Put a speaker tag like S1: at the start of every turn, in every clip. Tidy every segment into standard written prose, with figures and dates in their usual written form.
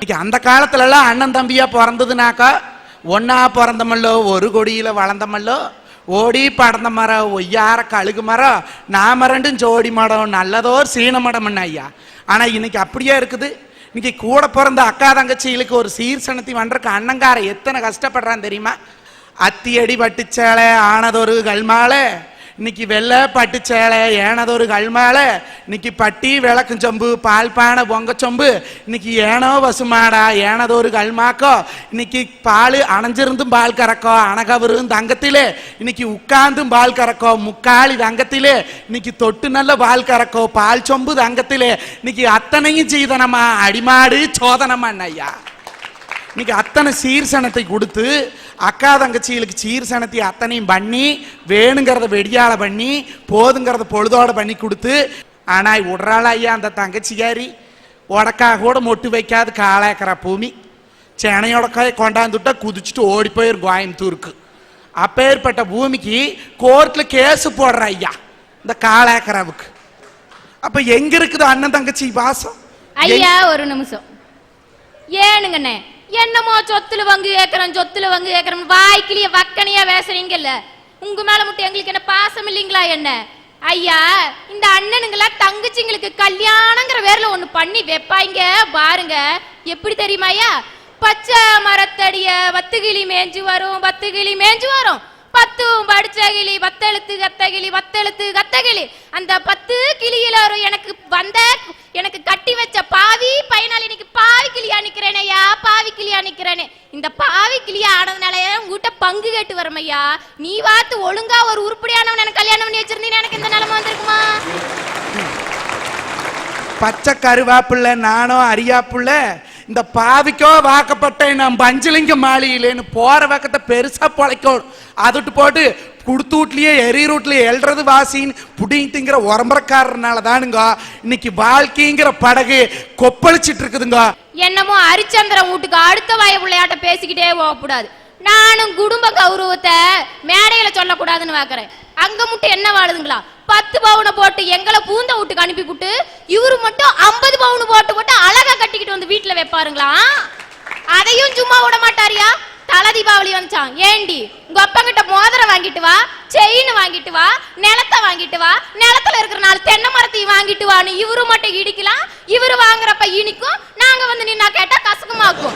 S1: இன்னைக்கு அந்த காலத்துல எல்லாம் அண்ணன் தம்பியா பிறந்ததுனாக்கா ஒன்னா பிறந்தமல்லோ ஒரு கொடியில வளர்ந்தமல்லோ ஓடி படந்த மரம் ஒய்யார கழுகு மரம் நாம ரெண்டும் ஜோடி மடம் நல்லதோர் சீன மடம் ஐயா. ஆனா இன்னைக்கு அப்படியே இருக்குது. இன்னைக்கு கூட பிறந்த அக்கா தங்கச்சிகளுக்கு ஒரு சீர்சனத்தி பண்றதுக்கு அண்ணங்கார எத்தனை கஷ்டப்படுறான் தெரியுமா? அத்தி அடி பட்டுச்சேலை ஆனதொரு கல்மாலை, இன்னைக்கு வெள்ளை பட்டு சேலை ஏனதொரு கல்மாலை, இன்னைக்கு பட்டி விளக்கும் சொம்பு பால் பானை பொங்க சொம்பு, இன்னைக்கு ஏனோ பசுமாடா ஏனதொரு கல்மாக்கோ, இன்னைக்கு பால் அணைஞ்சிருந்தும் பால் கறக்கோ அணகவரும் தங்கத்திலே, இன்னைக்கு உட்கார்ந்தும் பால் கறக்கோ முக்காலி தங்கத்திலே, இன்னைக்கு தொட்டு நல்ல பால் கறக்கோ பால் சொம்பு தங்கத்திலே, இன்னைக்கு அத்தனையும் சீதனமா அடிமாடு சோதனமா ஐயா. இன்னைக்கு அத்தனை சீர்சனத்தை கொடுத்து அக்கா தங்கச்சிகளுக்கு சீர்சனத்தை அத்தனையும் பண்ணி வேணுங்கிறத வெடியால பண்ணி போதுங்கிறத பொழுதோட பண்ணி கொடுத்து, ஆனா விடுறாள் ஐயா அந்த தங்கச்சிக்காரி உடக்காக கூட மொட்டு வைக்காது காலேக்கிற பூமி சேனையோட கொண்டாந்துட்டா குதிச்சுட்டு ஓடி போயிரு கோயம்புத்தூருக்கு. அப்பேற்பட்ட பூமிக்கு கோர்ட்ல கேஸ் போடுற ஐயா இந்த காலேக்கராவுக்கு. அப்ப எங்க இருக்குது அண்ணன் தங்கச்சி பாசம்
S2: ஐயா? ஒரு நிமிஷம் ஏனுங்கண்ணே, என்னமோ சொத்துல வங்கு ஏக்கறோம் வாய்க்கிலிய வக்கனையா பேசுறீங்கல்ல, உங்க மேல மட்டும் எங்களுக்கு என்ன பாசம் இல்லீங்களா என்ன ஐயா? இந்த அண்ணனுங்களா தங்கச்சிங்களுக்கு கல்யாணங்கிற பேர்ல ஒண்ணு பண்ணி வைப்பாங்க பாருங்க, எப்படி தெரியுமா ஐயா? பச்சை மரத்தடிய வத்துகிளி மேஞ்சு வரும் பத்தும் படிச்ச கிளி வத்தெழுத்து கத்தகிளி அந்த 10 கிளியில எனக்கு கட்டி வச்ச பாவி பையனால இன்னைக்கு பாவி கிளியா நிக்கிறேன் ஐயா, பாவி கிளியா நிக்கிறேனே. இந்த பாவி கிளியா ஆனதுனால உங்ககிட்ட பங்கு கேட்டு வரும் ஐயா. நீ வாத்து ஒழுங்கா ஒரு உருப்படியானவன் எனக்கு கல்யாணம் பண்ணி வச்சிருந்தீங்கன்னா எனக்கு இந்த நிலைமை வந்திருக்குமா?
S1: பச்சை கருவாப்புள்ள நானோ அரியாப்புள்ள இந்த பாவிக்கோ வாக்கப்பட்ட நான் பஞ்சலிங்க மாளிகையிலேன்னு போற பக்கத்தை பெருசா பொழைக்கணும். அதுட்டு போட்டு குடுத்து வீட்லயே எரி ரூட்லயே எழுறது வாசின்னு புடிங்கிற உரம்பரக்காரனால தானுங்க இன்னைக்கு வாழ்க்கைங்கிற படகு கொப்பளிச்சிட்டு இருக்குதுங்க.
S2: என்னமோ ஹரிச்சந்திரன் வீட்டுக்கு அடுத்த வய பிள்ளையாட்ட பேசிக்கிட்டே போகக்கூடாது. நானும் குடும்ப கௌரவத்தை மேடையில சொல்லக்கூடாதுன்னு பாக்குறேன். அங்க மட்டும் என்ன வாழுதுங்களா? 10 பவுனை போட்டு எங்களை பூந்த வீட்டுக்கு அனுப்பி விட்டு இவரு மட்டும் 50 பவுன் போட்டு அழகா கட்டிக்கிட்டு வந்து வீட்டுல வைப்பாருங்களா? அதையும் சும்மா விட மாட்டாரியா? தலை தீபாவளி வந்துச்சான், ஏண்டி உங்க அப்பா கிட்ட மோதிரம் வாங்கிட்டு வா, செயின் வாங்கிட்டு வா, நிலத்தை வாங்கிட்டு வா, நிலத்துல இருக்கிற 4 தென்னை மரத்தையும் வாங்கிட்டு வான்னு இவரு மட்டும் இடிக்கலாம். இவரு வாங்குறப்ப இனிக்கும், நாங்க வந்து நின்னா கேட்டா கசக்குமாக்கும்.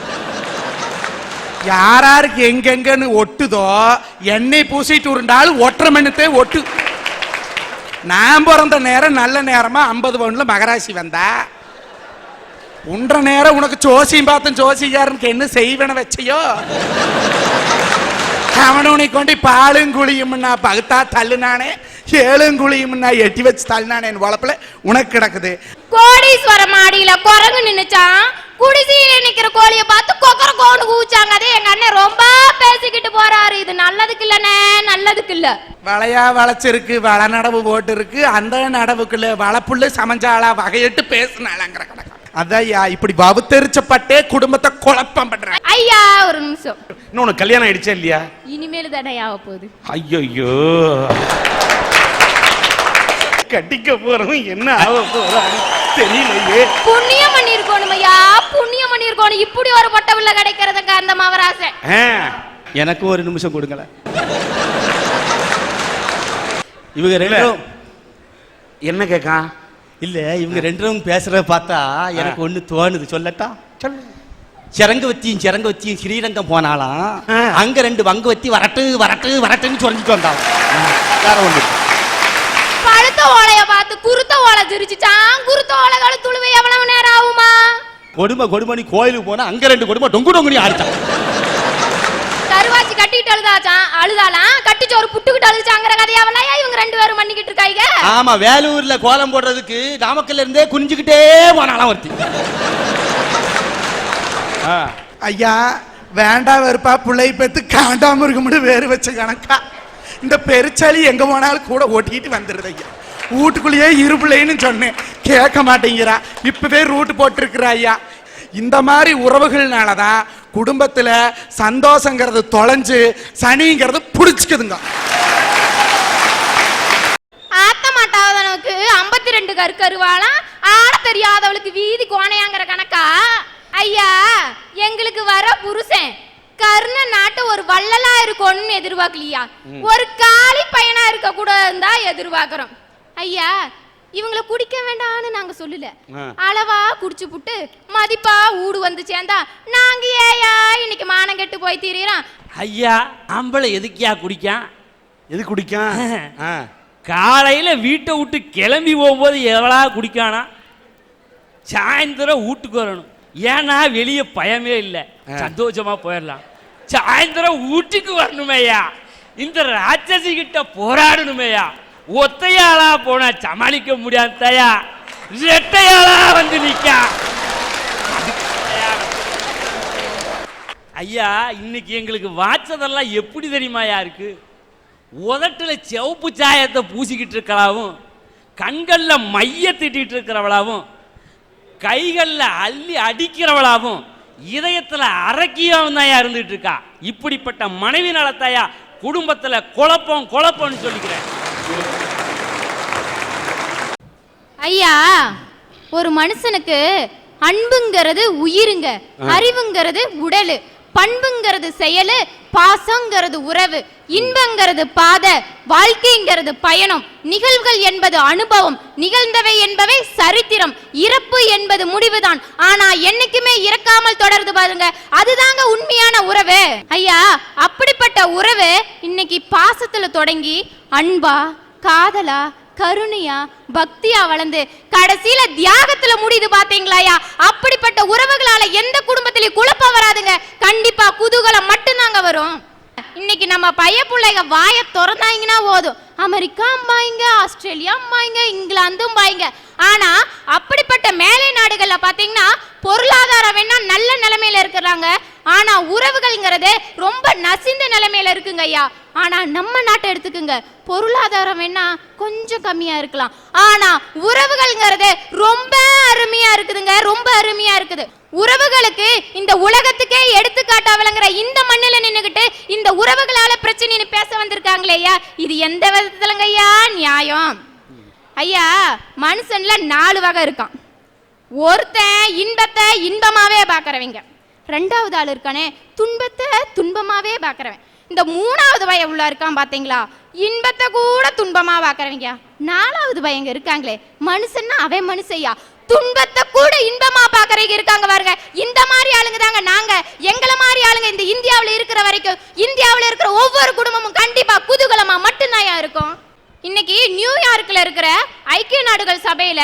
S1: யாராருக்கு எங்கெங்கன்னு ஒட்டுதோ எண்ணெய் பூசிட்டு உருண்டாலும் ஒற்றை மண்ணுத்தே ஒட்டு. நான் பிறந்த நேரம் நல்ல நேரமா 50 பவுன்ல மகராசி வந்தா உன்ற நேரம் உனக்கு ஜோசியம் பார்த்தேன் ஜோசியாரனுக்கு என்ன செய்வன வச்சையோ அவனை கொண்டு பாலும் குழியும் நான் பகுத்தா தள்ளுனானே 7 குழியும் நான் எட்டி வச்சு தள்ளினானே வளப்புல உனக்கு கிடக்குது.
S2: கோடீஸ்வர மாடியில குரங்கு நின்னுச்சான், குடிசையில நிக்கிற கோழிய பார்த்து கொக்கர கோன்னு கூச்சாங்க. அதே எங்க அண்ணன் ரொம்ப பேசிக்கிட்டு போறாரு. இது நல்லதுக்கு இல்லனே, நல்லதுக்கு இல்ல.
S1: வளையா வளைச்சிருக்கு, வள நடவு போட்டு இருக்கு, அந்த நடவுக்குள்ள வளப்புள்ள சமஞ்சாளா வகையிட்டு பேசினாலங்கிற கணக்கு. அதையா இப்படி வவுத்தெரிச்சப்பட்டே குடும்பத்தை குழப்பம் பண்றேன்.
S2: ஐயா ஒரு நிமிஷம்,
S3: இன்னொன்னு கல்யாணம் ஆயிடுச்சா இல்லையா?
S2: இனிமேல் தானே ஆக போகுது.
S3: ஐயோ கட்டிக்க போறவன் என்ன ஆக போறான்னு தெரியலையே.
S2: புண்ணியம் பண்ணிருக்கணும் ஐயா, புண்ணியம் பண்ணிருக்கணும். இப்படி ஒரு பட்டவுள்ள கிடைக்கிறதுங்க அந்த மவராசை.
S4: எனக்கு ஒரு நிமிஷம் கொடுங்கள. இவங்க ரெண்டும்
S3: என்ன கேக்கா?
S4: இல்ல இவங்க ரெண்டும் பேசுறத பார்த்தா எனக்கு ஒண்ணு தோணுது, சொல்லட்டா? சிறங்கவத்தியும் ஸ்ரீரங்கம் போனாலாம், அங்க 2 வங்குவத்தி வரட்டுன்னு சொல்லிட்டு வந்தாலும் வேற ஒண்ணு.
S2: பழுத்த ஓலைய பார்த்து குருத்த ஓலை திரிச்சுட்டான். குருத்த ஓலைகளை துளுவை எவ்வளவு நேரம் ஆகுமா?
S4: கொடுமணி கோயிலுக்கு போனா அங்க 2 கொடுமை டொங்குனி ஆடிச்சான்.
S2: கருவாச்சி கட்டிட்டு அழுதாலாம், கட்டிச்சு ஒரு புட்டுக்கிட்டு அழுதாங்கிற கதையாவலையா இவங்க 2 பேரும் பண்ணிக்கிட்டு இருக்காங்க.
S4: ஆமா, வேலூர்ல கோலம் போடுறதுக்கு நாமக்கல்ல இருந்தே குனிஞ்சுக்கிட்டே போனாலாம் ஒருத்தி.
S1: ஐயா வேண்டா வெறுப்பா பிள்ளை பெத்து காண்டாம இருக்க வேறு வச்ச கணக்கா இந்த பெருச்சாலி எங்க போனாலும் கூட ஓட்டிக்கிட்டு வந்துருது ஐயா. வீட்டுக்குள்ளேயே இருப்பிள்ளைன்னு சொன்னேன், கேட்க மாட்டேங்கிறா. இப்பவே ரூட் போட்டிருக்கிற ஐயா. இந்த மாதிரி உறவுகள்னாலதான் குடும்பத்துல சந்தோஷங்கிறது தொலைஞ்சு சனிங்கிறது புடிச்சுக்குதுங்க.
S2: ஆத்த மாட்டாதவனுக்கு 52 கருவாலாம், ஆட தெரியாதவளுக்கு வீதி கோணையாங்கிற கணக்கா ஐயா எங்களுக்கு வர புருஷன் கர்ண நாட்டு ஒரு வள்ளலா இருக்கணும்னு எதிர்பார்க்கலையா, ஒரு காலி பையனா இருக்க கூட இருந்தா எதிர்பார்க்கிறோம். ஐயா இவங்களை குடிக்க வேண்டாம்னு நாங்க சொல்லல, அளவா குடிச்சு புட்டு மதிப்பா ஊடு வந்து சேர்ந்தா நாங்க ஏயா இன்னைக்கு மானம் கெட்டு போய் திரியறோம்.
S5: ஐயா ஆம்பளை எதுக்கியா குடிக்கான்?
S3: எது குடிக்கான்?
S5: காலையில வீட்டை விட்டு கிளம்பி போகும்போது எவ்வளோ குடிக்கானா, சாயந்தரம் வீட்டுக்கு வரணும். ஏன்னா வெளியே பயமே இல்லை, சந்தோஷமா போயிடலாம். சாயந்தரம் வீட்டுக்கு வரணுமேயா, இந்த ராட்சசி கிட்ட போராடணுமேயா. ஒத்தையாளா போனா சமாளிக்க முடியாதையா, ரெட்டையாளா வந்து நிக்கா. ஐயா இன்னைக்கு எங்களுக்கு வாச்சதெல்லாம் எப்படி தெரியுமாயா இருக்கு? உதட்டுல செவப்பு சாயத்தை பூசிக்கிட்டு இருக்கலாவும், கண்கள்ல மைய திட்டிட்டு இருக்கிறவளாவும், கைகள்ல அள்ளி அடிக்கிறவளாவும், இதயத்துல அரக்கியாவும் தான் இருந்துட்டு இருக்கா. இப்படிப்பட்ட மனைவி நலத்தாயா குடும்பத்துல குழப்பம் குழப்பம்னு சொல்லிக்கிறேன்.
S2: ஐயா ஒரு மனுஷனுக்கு அன்புங்கிறது உயிருங்க, அறிவுங்கிறது உடலு, பண்புங்கிறது செயலு, பாசங்கிறது உறவு, இன்பங்கிறது பாதை, வாழ்க்கைங்கிறது பயணம், நிகழ்வுகள் என்பது அனுபவம், நிகழ்ந்தவை என்பவை சரித்திரம், இறப்பு என்பது முடிவுதான். ஆனா என்னைக்குமே இறக்காமல் தொடர்ந்து பாருங்க, அதுதாங்க உண்மையான உறவு. ஐயா அப்படிப்பட்ட உறவு இன்னைக்கு பாசத்துல தொடங்கி அன்பா, காதலா, கருணையா, பக்தியா வளர்ந்து கடைசியில தியாகத்துல முடியுது பாத்தீங்களாயா. அப்படிப்பட்ட உறவுகளால எந்த குடும்பத்திலயும் குழப்பம் வராதுங்க, கண்டிப்பா குதூகலம் மட்டும்தாங்க வரும். இன்னைக்கு நம்ம பைய பிள்ளைங்க வாய திறந்தாங்கன்னா போதும், அமெரிக்கா பாய்ங்க, ஆஸ்திரேலியா பாய்ங்க, இங்கிலாந்தும் பாய்ங்க. ஆனா அப்படிப்பட்ட மேலை நாடுகள்ல பாத்தீங்கன்னா பொருளாதாரம் வேணா நல்ல நிலைமையில இருக்கிறாங்க, ஆனா உறவுகள்ங்கிறது ரொம்ப நசிந்த நிலைமையில இருக்குங்க ஐயா. ஆனா நம்ம நாட்டை எடுத்துக்குங்க, பொருளாதாரம் வேணா கொஞ்சம் கம்மியா இருக்கலாம், ஆனா உறவுகள்ங்கிறது ரொம்ப அருமையா இருக்குதுங்க, ரொம்ப அருமையா இருக்குது. உறவுகளுக்கு இந்த உலகத்துக்கே எடுத்துக்காட்டா விளங்குற இந்த மண்ணில நின்னுகிட்டு இந்த உறவுகளால பிரச்சனைன்னு பேச வந்திருக்காங்களே ஐயா, இது எந்த விதத்துலங்க ஐயா நியாயம்? ஐயா மனுஷன்ல 4 வகை இருக்கான். ஒருத்தன் இன்பத்தை இன்பமாவே பாக்குறவங்க, 2வது ஆள் இருக்கானே துன்பத்தை துன்பமாவே பாக்குறவன், இந்த 3வது வகை உள்ள இருக்கான் பாத்தீங்களா, இன்பத்தை கூட துன்பமா பாக்குறவங்க. 4வது வகைங்க இருக்காங்களே மனுஷன்னா அவன் மனுஷையா, துன்பத்தை கூட இன்பமா பாக்குறவங்க இருக்காங்க பாருங்க. இந்த மாதிரி ஆளுங்க தாங்க நாங்க, எங்களை மாதிரி ஆளுங்க இந்த இந்தியாவில் இருக்கிற வரைக்கும் இந்தியாவில் இருக்கிற ஒவ்வொரு குடும்பமும் கண்டிப்பா குதூகலமா மட்டும்தான் இருக்கும். இன்னைக்கு நியூயார்க்ல இருக்கிற ஐக்கிய நாடுகள் சபையில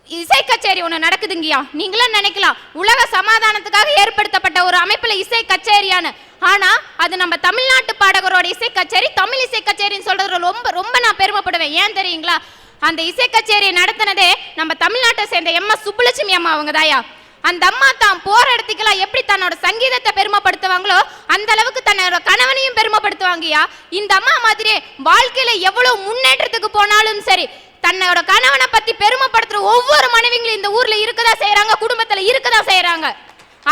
S2: இசை கச்சேரி ஒண்ணு நடக்குதுங்கயா. நீங்களும் நினைக்கலாம் உலக சமாதானத்துக்காக ஏற்படுத்தப்பட்ட ஒரு அமைப்புல இசை கச்சேரியான்னு, ஆனா அது நம்ம தமிழ்நாட்டு பாடகரோட இசை கச்சேரி, தமிழ் இசை கச்சேரின்னு சொல்றது ரொம்ப ரொம்ப நான் பெருமைப்படுவேன். ஏன் தெரியுங்களா, அந்த இசை கச்சேரியை நடத்தினதே நம்ம தமிழ்நாட்டை சேர்ந்த எம்எஸ் சுப்புலட்சுமி அம்மா அவங்க தாயா. அந்த அம்மா தான் போற இடத்துக்கெல்லாம் எப்படி தன்னோட சங்கீதத்தை பெருமைப்படுத்துவாங்களோ அந்த அளவுக்கு தன்னோட கணவனையும் பெருமைப்படுத்துவாங்கயா. இந்த அம்மா மாதிரியே வாழ்க்கையில எவ்வளவு முன்னேற்றத்துக்கு போனாலும் சரி, தன்னோட கணவனை பத்தி பெருமைப்படுத்துற ஒவ்வொரு மனைவிகளும் இந்த ஊர்ல இருக்கதா செய்யறாங்க, குடும்பத்துல இருக்கதா செய்யறாங்க.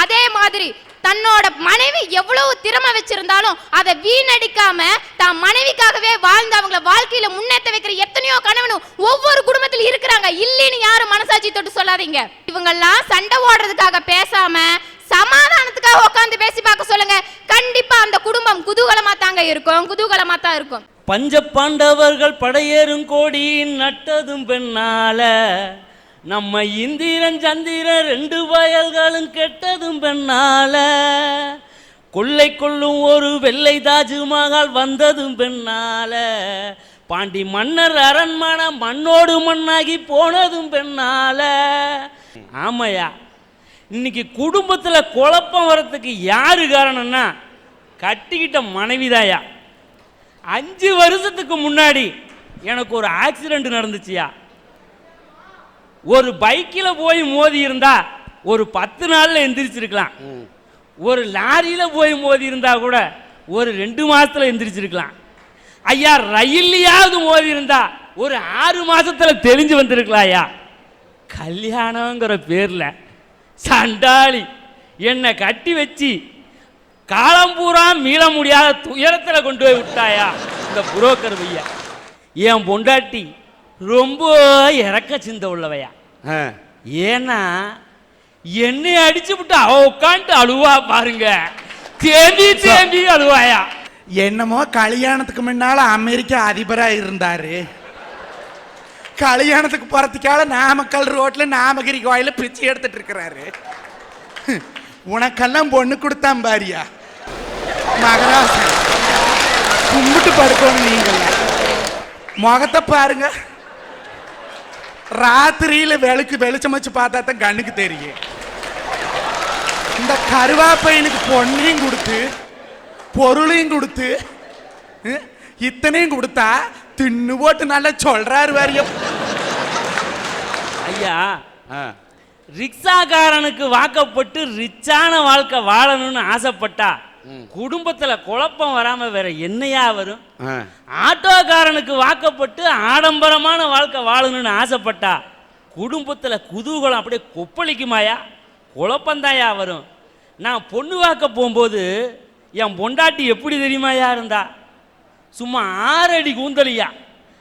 S2: அதே மாதிரி தன்னோட மனைவி எவ்வளவு திறமை வச்சிருந்தாலும் அதை வீணடிக்காம தான் மனைவிக்காகவே வாழ்ந்து அவங்கள வாழ்க்கையில முன்னேற்ற வைக்கிற எத்தனையோ கணவனும் ஒவ்வொரு குடும்பத்தில் இருக்கிறாங்க. இல்லைன்னு யாரும் மனசாட்சி தொட்டு சொல்லாதீங்க. இவங்கெல்லாம் சண்டை ஓடுறதுக்காக பேசாம சமாதானத்துக்காக உட்காந்து பேசி பார்க்க சொல்லுங்க, கண்டிப்பா அந்த குடும்பம் குதூகலமா தாங்க இருக்கும், குதூகலமா தான் இருக்கும்.
S5: பஞ்ச பாண்டவர்கள் படையேறும் கோடி நட்டதும் பெண்ணால, நம்ம இந்திரன் சந்திரன் 2 வயல்களும் கெட்டதும் பெண்ணால, கொள்ளை கொள்ளும் ஒரு வெள்ளை தாஜ்மஹால் வந்ததும் பெண்ணால, பாண்டி மன்னர் அரண்மனை மண்ணோடு மண்ணாகி போனதும் பெண்ணால. ஆமையா இன்னைக்கு குடும்பத்துல குழப்பம் வரத்துக்கு யாரு காரணம்னா கட்டிக்கிட்ட மனைவிதாயா. 5 வருஷத்துக்கு முன்னாடி எனக்கு ஒரு ஆக்சிடென்ட் நடந்துச்சியா. ஒரு பைக்கில் போய் மோதி இருந்தா ஒரு 10 நாள்ல எந்திரிச்சிருக்கலாம், ஒரு லாரியில போய் மோதி இருந்தா கூட ஒரு 2 மாசத்துல எந்திரிச்சிருக்கலாம். ஐயா ரயில்லையாவது மோதி இருந்தா ஒரு 6 மாசத்துல தெளிஞ்சு வந்திருக்கலாம். ஐயா கல்யாணங்கிற பேர்ல சண்டாளி என்னை கட்டி வச்சு காலம்பூரா மீள முடியாத துயரத்துல கொண்டு போய் விட்டாயா இந்த புரோக்கர் பையா. என் பொண்டாட்டி ரொம்ப இறக்க சிந்த உள்ளவையா. ஏன்னா என்னை அடிச்சு விட்டு அவ உட்காந்து அழுவா பாருங்க. தேம்பி தேம்பி அழுவாயா.
S1: என்னமோ கல்யாணத்துக்கு முன்னால அமெரிக்கா அதிபரா இருந்தாரு, கல்யாணத்துக்கு போறதுக்கால நாமக்கல் ரோட்ல நாமகிரி கோயில பிச்சை எடுத்துட்டு இருக்கிறாரு. உனக்கெல்லாம் பொண்ணு கொடுத்தான் பாரியா மகராசன், கும்பிட்டு படுக்கணும். நீங்க முகத்தை பாருங்க, ராத்திரியில வெளிச்சம் வச்சு பார்த்தா தான் கண்ணுக்கு தெரியும். இந்த கருவாப்பையனுக்கு பொண்ணையும் கொடுத்து பொருளையும் கொடுத்து இத்தனையும் கொடுத்தா தின்னு போட்டு நல்லா சொல்றாரு வாரியம்.
S5: ஐயா, ரிக்ஷாக்காரனுக்கு வாக்கப்பட்டு ரிச்சான வாழ்க்கை வாழணும்னு ஆசைப்பட்டா குடும்பத்துல குழப்பம் வராம வேற என்னையா வரும்? ஆட்டோக்காரனுக்கு வாக்கப்பட்டு ஆடம்பரமான வாழ்க்கை வாழணும்னு ஆசைப்பட்டா குடும்பத்துல குதூகலம் அப்படியே கொப்பளிக்குமாயா? குழப்பந்தாயா வரும். நான் பொண்ணு வாக்க போகும்போது என் பொண்டாட்டி எப்படி தெரியுமாயா இருந்தா? சும்மா 6 அடி கூந்தலியா,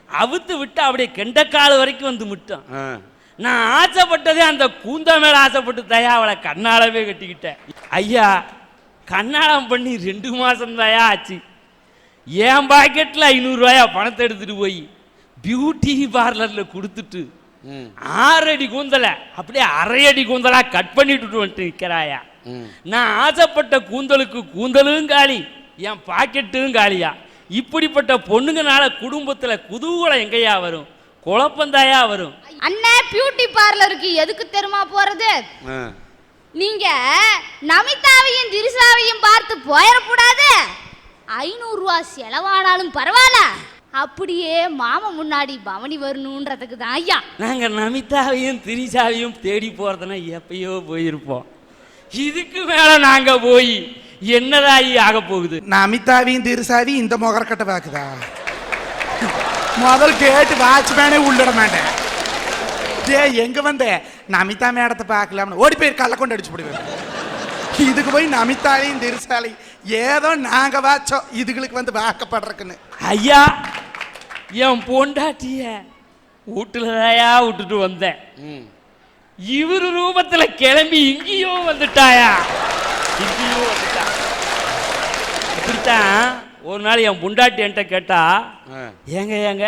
S5: அவுத்து விட்டு அப்படியே கெண்டக்கால் வரைக்கும் வந்து முட்டும். நான் ஆசைப்பட்டதே அந்த கூந்த மேல ஆசைப்பட்டு தயா அவளை கண்ணாலவே கட்டிக்கிட்டேன். ஐயா, கண்ணாலம் பண்ணி 2 மாசம் தாயா ஆச்சு. என் பாக்கெட்ல 500 ரூபாயா பணத்தை எடுத்துட்டு போய் பியூட்டி பார்லர்ல கொடுத்துட்டு 6 அடி கூந்தலை அப்படியே 1/2 அடி கூந்தலா கட் பண்ணிட்டு வந்துட்டு நிற்கிறாயா. நான் ஆசைப்பட்ட கூந்தலுக்கு கூந்தலும் காலி, என் பாக்கெட்டும் காலியா. இப்படிப்பட்ட பொண்ணுங்கனால குடும்பத்துல குதூகலம் எங்கேயா வரும்? குழப்பந்தாயா வரும்.
S2: அண்ணே, பியூட்டி பார்லருக்கு எதுக்கு தெரியுமா போறது? நீங்க நமிதாவையும் திரிசாவையும் பார்த்து போயிடக்கூடாது. 500 ரூபாய் செலவானாலும் பரவாயில்ல, அப்படியே மாமா முன்னாடி பவனி வரணுன்றதுக்கு தான் ஐயா.
S5: நாங்க நமிதாவையும் திரிசாவையும் தேடி போறதுன்னா எப்பயோ போயிருப்போம். இதுக்கு மேல நாங்க போய் என்னதாயி ஆக போகுது?
S1: நமிதாவையும் திருசாவையும் இந்த முகரக்கட்டை பாக்குதா? முதல் கேட்டு வாட்ச்மேனே உள்ளிட மாட்டேன். எங்க வந்த நமிதா மேடத்தை பார்க்கலாம்னு ஓடி போய் கள்ள கொண்டு அடிச்சு போடுவேன். இதுக்கு போய் நமிதாலையும் திருசாலையும் ஏதோ நாங்க வாச்சோம் இதுகளுக்கு வந்து வாக்கப்படுறக்குன்னு.
S5: ஐயா, என் பொண்டாட்டிய வீட்டுலதாயா விட்டுட்டு வந்தேன். இவரு ரூபத்துல கிளம்பி இங்கேயோ வந்துட்டாயா, இங்கேயோ வந்துட்டா. இப்படித்தான் ஒரு நாள் என் பொண்டாட்டி என்கிட்ட கேட்டா, ஏங்க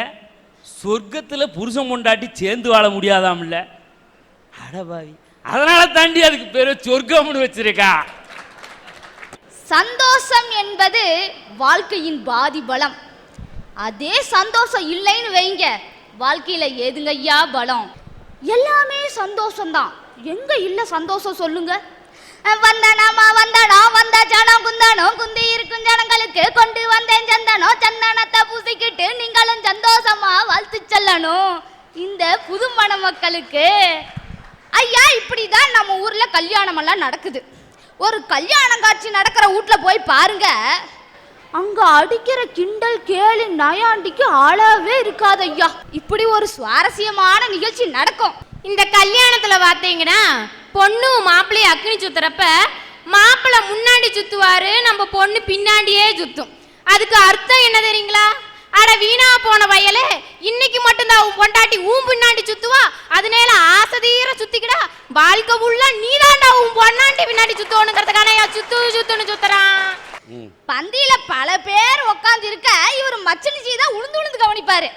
S5: சொர்க்கத்துல புருஷன் பொண்டாட்டி சேர்ந்து வாழ முடியாதாம்ல? அடபாவி, அதனால தாண்டி அதுக்கு பேரு சொர்க்கம்னு வச்சிருக்கா.
S2: சந்தோஷம் என்பது வாழ்க்கையின் பாதி பலம். அதே சந்தோஷம் இல்லைன்னு வைங்க, வாழ்க்கையில ஏதுங்க ஐயா பலம்? எல்லாமே சந்தோஷம்தான், எங்க இல்ல சந்தோஷம் சொல்லுங்க? வந்தனமா வந்தனோ வந்த ஜனம் குந்தனோ குந்தி இருக்கும் ஜனங்களுக்கு கொண்டு வந்தேன் சந்தனோ, சந்தனத்தை பூசிக்கிட்டு நீங்களும் சந்தோஷமா வாழ்த்து செல்லணும் இந்த புது மணமக்களுக்கு. ஐயா, இப்படிதான் நம்ம ஊர்ல கல்யாணம் எல்லாம் நடக்குது. ஒரு கல்யாணம் காட்சி நடக்கிற வீட்டுல போய் பாருங்க, அங்க அடிக்கிற கிண்டல் கேலி நயாண்டிக்கு அளவே இருக்காது ஐயா. இப்படி ஒரு சுவாரஸ்யமான நிகழ்ச்சி நடக்கும்.
S6: இந்த கல்யாணத்துல பார்த்தீங்கன்னா பொண்ணு மாப்பிள்ளைய அக்னி சுத்துறப்ப மாப்பிள்ளை முன்னாடி சுத்துவாரு, நம்ம பொண்ணு பின்னாடியே சுத்தும். அதுக்கு அர்த்தம் என்ன தெரியுங்களா? அட வீணா போன வயலே, இன்னைக்கு மட்டும்தான் உன் பொண்டாட்டி ஊன் பின்னாடி சுத்துவா, அதனால ஆசதீர சுத்திக்கிடா, வாழ்க்கை உள்ள நீதாண்டா உன் பொண்டாட்டி பின்னாடி சுத்தணுங்கிறதுக்கான சுத்துன்னு சுத்துறான்.
S2: பந்தியில பல பேர் உட்கார்ந்து இருக்க இவர் மச்சினிச்சி தான் உளுந்து கவனிப்பாரு.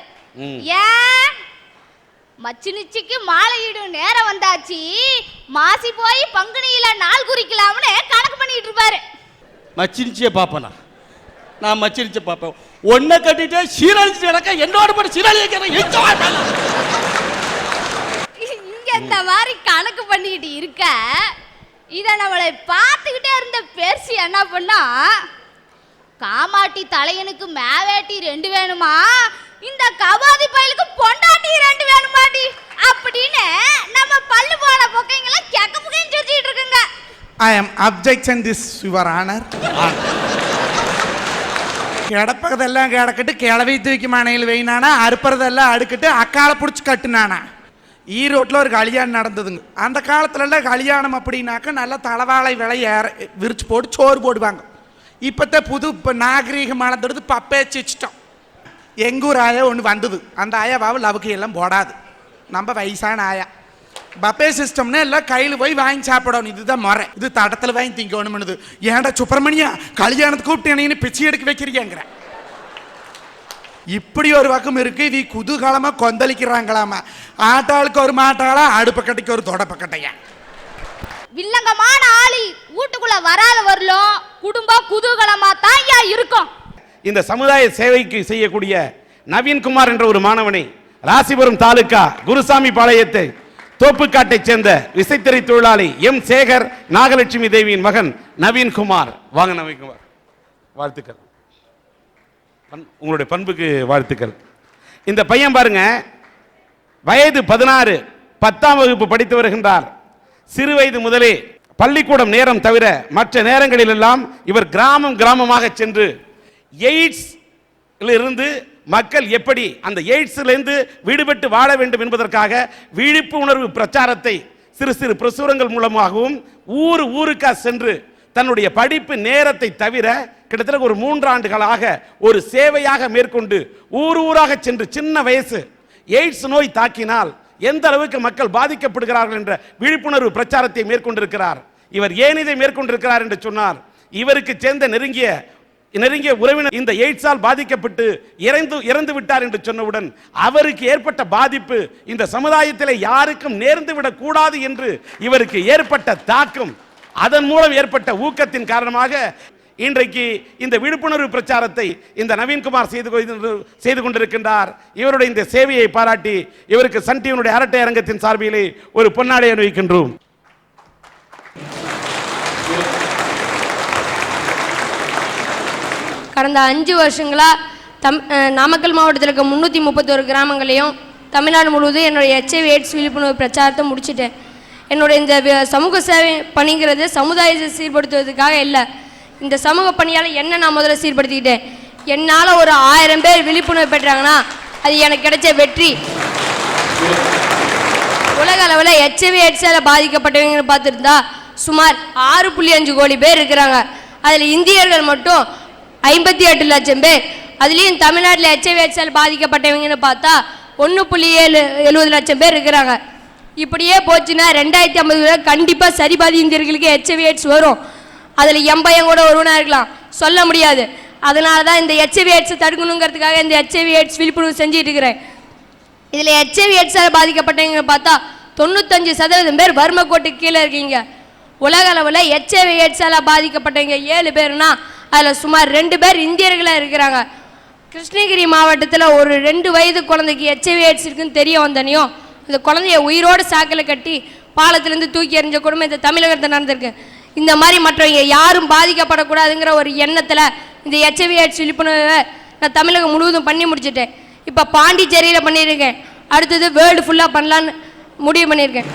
S2: ஏன் மச்சினிச்சிக்கு மாலையிடும் நேரம் வந்தாச்சு, மாசி போய் பங்குனியில நாள் குறிக்கலாம்னு கணக்கு பண்ணிட்டு இருப்பாரு.
S4: மச்சினிச்சியை பாப்பனா? நான் மச்சினிச்சை பாப்பேன். ஒன்ன கட்டிட்டு சீரழிச்சு நடக்க என்னோட போய் சீரழிக்கிறேன்.
S2: இங்க இந்த மாதிரி கணக்கு பண்ணிக்கிட்டு இருக்க, இத நம்மளை பார்த்துக்கிட்டே இருந்த பெருசி என்ன பண்ணா, காமாட்டி தலையனுக்கு மேவேட்டி 2 வேணுமா, இந்த கபாதி பயலுக்கு பொண்டாட்டி 2 வேணுமாடி அப்படின்னு நம்ம பல்லு போன பொக்கைங்களை கெக்க புகைன்னு சொல்லிட்டு இருக்குங்க.
S1: ஐ அம் அப்ஜெக்ஷன் திஸ் யுவர் ஆனர். கிடப்பதெல்லாம் கிடக்கட்டு கிளவி தூக்கி மனையில் வைனானா, அறுப்புறதெல்லாம் அடுக்கிட்டு அக்காலை பிடிச்சி கட்டுனானா. ஈரோட்டில் ஒரு கல்யாணம் நடந்ததுங்க. அந்த காலத்துலலாம் கல்யாணம் அப்படின்னாக்க நல்லா தலைவாழை விலை விரிச்சு போட்டு சோறு போடுவாங்க. இப்போ நாகரீகம் வளர்ந்துடுது, பப்பேச்சு வச்சுட்டோம். எங்கூர் ஆயா ஒன்று வந்தது, அந்த ஆயாவாவை லவுக்கு எல்லாம் போடாது, நம்ம வயசான ஆயா. பப்பே சிஸ்டம்னா எல்லாம் கையில் போய் வாங்கி சாப்பிடணும், இதுதான் முறை. இது தடத்தில் வாங்கி திங்கணும்னுது. ஏன்டா சுப்பிரமணியா கல்யாணத்துக்கு கூப்பிட்டு பிச்சை எடுக்க வைக்கிறீங்கிற. இப்படி ஒரு பக்கம் இருக்கு. இது குதூகலமா கொந்தளிக்கிறாங்களாமா. ஆட்டாளுக்கு ஒரு மாட்டாளா, அடுப்பு கட்டைக்கு ஒரு தொடப்ப கட்டையா.
S6: வில்லங்கமான ஆளி வீட்டுக்குள்ள வராத வரலும் குடும்பம் குதூகலமா தான் இருக்கும்.
S3: இந்த சமுதாய சேவைக்கு செய்யக்கூடிய நவீன்குமார் என்ற ஒரு மாணவனை ராசிபுரம் தாலுகா குருசாமி பாளையத்தை தோப்புக்காட்டை சேர்ந்த விசைத்தறி தொழிலாளி எம் சேகர் நாகலட்சுமி தேவியின் மகன் நவீன்குமார். வாங்க நவீன்குமார், வாழ்த்துக்கள். உங்களுடைய பண்புக்கு வாழ்த்துக்கள். இந்த பையன் பாருங்க, வயது 16, 10ஆம் வகுப்பு படித்து வருகின்றார். சிறு வயது முதலே பள்ளிக்கூடம் நேரம் தவிர மற்ற நேரங்களில் எல்லாம் இவர் கிராமமாக சென்று எய்ட்ஸ் இருந்து மக்கள் எப்படி அந்த எய்ட்ஸிலிருந்து விடுபட்டு வாழ வேண்டும் என்பதற்காக விழிப்புணர்வு பிரச்சாரத்தை சிறு சிறு பிரசுரங்கள் மூலமாகவும் ஊருக்கா சென்று தன்னுடைய படிப்பு நேரத்தை தவிர கிட்டத்தட்ட ஒரு 3 ஆண்டுகளாக ஒரு சேவையாக மேற்கொண்டு ஊராக சென்று சின்ன வயசு எய்ட்ஸ் நோய் தாக்கினால் எந்த அளவுக்கு மக்கள் பாதிக்கப்படுகிறார்கள் என்ற விழிப்புணர்வு பிரச்சாரத்தை மேற்கொண்டிருக்கிறார். இவர் ஏன் இதை மேற்கொண்டிருக்கிறார் என்று சொன்னார், இவருக்கு சேர்ந்த நெருங்கிய உறவினர் இந்த எய்ட்ஸால் பாதிக்கப்பட்டு இறந்து விட்டார் என்று சொன்னவுடன் அவருக்கு ஏற்பட்ட பாதிப்பு இந்த சமுதாயத்தில் யாருக்கும் நேர்ந்து விடக் கூடாது என்று இவருக்கு ஏற்பட்ட தாக்கம், அதன் மூலம் ஏற்பட்ட ஊக்கத்தின் காரணமாக இன்றைக்கு இந்த விழிப்புணர்வு பிரச்சாரத்தை இந்த நவீன்குமார் செய்து கொண்டிருக்கின்றார். இவருடைய இந்த சேவையை பாராட்டி இவருக்கு சன் டிவியினுடைய அரட்டை அரங்கத்தின் சார்பிலே ஒரு பொன்னாடை அணிவிக்கின்றோம்.
S7: கடந்த 5 வருஷங்களா நாமக்கல் மாவட்டத்தில் இருக்க 331 கிராமங்களையும் தமிழ்நாடு முழுவதும் என்னுடைய HIV AIDS விழிப்புணர்வு பிரச்சாரத்தை முடிச்சிட்டேன். என்னுடைய இந்த சமூக சேவை பணிங்கிறது சமுதாயத்தை சீர்படுத்துவதற்காக இல்லை. இந்த சமூக பணியால் என்ன நான் முதல்ல சீர்படுத்திக்கிட்டேன். என்னால் ஒரு 1000 பேர் விழிப்புணர்வு பெற்றாங்கன்னா அது எனக்கு கிடைச்ச வெற்றி. உலக அளவில் HIV AIDS-ஆல் பாதிக்கப்பட்டவங்க பார்த்துருந்தா சுமார் 6.5 கோடி பேர் இருக்கிறாங்க. அதில் இந்தியர்கள் மட்டும் 58 லட்சம் பேர். அதுலேயும் தமிழ்நாட்டில் HIV AIDS-ஆல் பாதிக்கப்பட்டவங்கன்னு பார்த்தா 1.70 லட்சம் பேர் இருக்கிறாங்க. இப்படியே போச்சுன்னா 2050 கண்டிப்பாக சரிபாதி இந்தியர்களுக்கு HIV AIDS வரும். அதில் என் பையன் கூட ஒருவனாக இருக்கலாம், சொல்ல முடியாது. அதனால தான் இந்த HIV AIDS தடுக்கணுங்கிறதுக்காக இந்த HIV AIDS விழிப்புணர்வு செஞ்சுட்டு இருக்கிறேன். இதில் HIV AIDS-ஆல் பாதிக்கப்பட்டவங்க பார்த்தா 95% பேர் வறுமை கோட்டுக்கு கீழே இருக்கீங்க. உலக அளவில் HIV AIDS-ஆல் பாதிக்கப்பட்டவங்க 7 பேர்னா அதில் சுமார் 2 பேர் இந்தியர்களாக இருக்கிறாங்க. கிருஷ்ணகிரி மாவட்டத்தில் ஒரு 2 வயது குழந்தைக்கு HIV AIDS இருக்குன்னு தெரிய வந்தனையும் இந்த குழந்தைய உயிரோடு சாக்கில் கட்டி பாலத்திலேருந்து தூக்கி எறிஞ்ச கொடுமை இந்த தமிழகத்தில் நடந்திருக்கு. இந்த மாதிரி மற்றவங்க யாரும் பாதிக்கப்படக்கூடாதுங்கிற ஒரு எண்ணத்தில் இந்த HIV AIDS விழிப்புணர்வை நான் தமிழகம் முழுவதும் பண்ணி முடிச்சுட்டேன். இப்போ பாண்டிச்சேரியில் பண்ணியிருக்கேன். அடுத்தது வேர்ல்டு ஃபுல்லாக பண்ணலான்னு முடிவு பண்ணியிருக்கேன்.